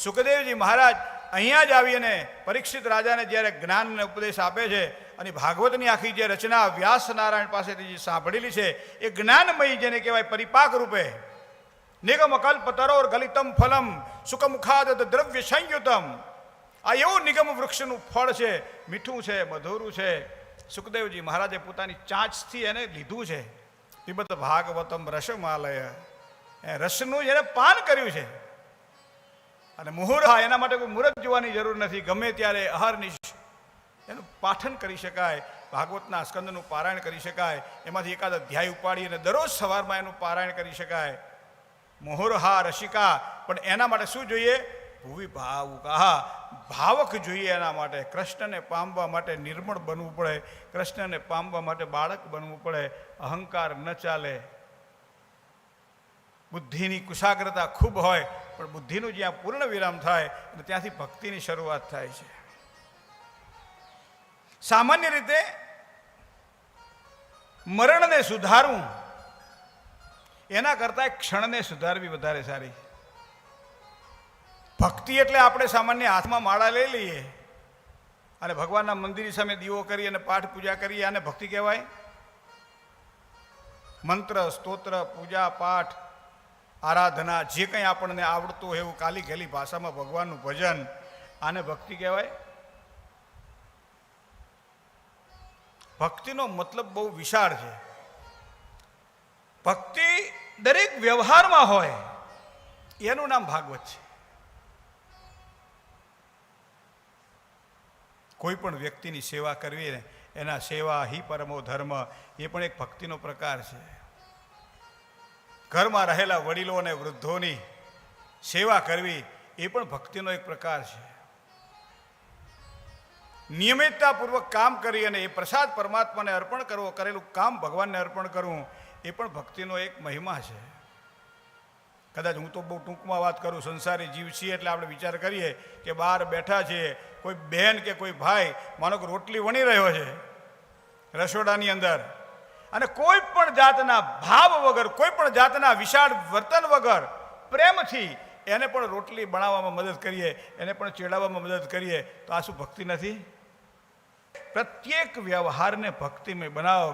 સુખદેવજી મહારાજ અહીંયા જ આવીને પરીક્ષિત રાજાને જ્યારે જ્ઞાનને ઉપદેશ આપે છે અને ભાગવતની આખી જે રચના વ્યાસ નારાયણ પાસેથી જે સાંભળેલી છે એ જ્ઞાનમયી જેને કહેવાય પરિપાક રૂપે નિગમ કલ્પ તરોર ગલિતમ ફલમ સુખમુખાદ દ્રવ્ય સંયુતમ, આ એવું નિગમ વૃક્ષનું ફળ છે, મીઠું છે, મધુરું છે. સુખદેવજી મહારાજે પોતાની ચાંચથી એને લીધું છે. પિબત ભાગવતમ રસમાલય, એ રસનું જેને પાન કર્યું છે. અને મુહૂર્ત, એના માટે કોઈ મુહૂર્ત જોવાની જરૂર નથી. ગમે ત્યારે અહર્નિશ એનું પાઠન કરી શકાય, ભાગવતના સ્કંદનું પારાયણ કરી શકાય, એમાંથી એકાદ અધ્યાય ઉપાડી અને દરરોજ સવારમાં એનું પારાયણ કરી શકાય. મોહરહા રસિકા, પણ એના માટે શું જોઈએ? ભૂવિ ભાવુકા, ભાવક જોઈએ. એના માટે કૃષ્ણને પામવા માટે નિર્મળ બનવું પડે, કૃષ્ણને પામવા માટે બાળક બનવું પડે. અહંકાર ન ચાલે. બુદ્ધિની કુશાગ્રતા ખૂબ હોય, પણ બુદ્ધિનું જ્યાં પૂર્ણ વિરામ થાય અને ત્યાંથી ભક્તિની શરૂઆત થાય છે. સામાન્ય રીતે મરણને સુધારવું એના કરતાં ક્ષણને સુધારવી વધારે સારી. ભક્તિ એટલે આપણે સામાન્ય હાથમાં માળા લઈ લઈએ અને ભગવાનના મંદિર સામે દીવો કરી અને પાઠ પૂજા કરીએ, આને ભક્તિ કહેવાય? મંત્ર, સ્તોત્ર, પૂજા પાઠ, આરાધના, જે કંઈ આપણને આવડતું હોય એવું કાલી ગેલી ભાષામાં ભગવાનનું ભજન, આને ભક્તિ કહેવાય? ભક્તિનો મતલબ બહુ વિશાળ છે. ભક્તિ દરેક વ્યવહારમાં હોય, એનું નામ ભાગવત છે. કોઈ પણ વ્યક્તિની સેવા કરવી ને એના સેવા હિ પરમો ધર્મ, એ પણ એક ભક્તિનો પ્રકાર છે. ઘરમાં રહેલા વડીલો અને વૃદ્ધોની સેવા કરવી એ પણ ભક્તિનો એક પ્રકાર છે. નિયમિતતાપૂર્વક કામ કરી અને એ પ્રસાદ પરમાત્માને અર્પણ કરવો, કરેલું કામ ભગવાનને અર્પણ કરવું, એ પણ ભક્તિનો એક મહિમા છે. કદાચ હું તો બહુ ટૂંકમાં વાત કરું, સંસારી જીવ છીએ એટલે આપણે વિચાર કરીએ કે બહાર બેઠા છીએ, કોઈ બહેન કે કોઈ ભાઈ માનો કે રોટલી વણી રહ્યો છે રસોડાની અંદર, અને કોઈ પણ જાતના ભાવ વગર, કોઈ પણ જાતના વિશાળ વર્તન વગર પ્રેમથી એને પણ રોટલી બનાવવામાં મદદ કરીએ, એને પણ ચેડાવવામાં મદદ કરીએ, તો આ શું ભક્તિ નથી? પ્રત્યેક વ્યવહારને ભક્તિમય બનાવો.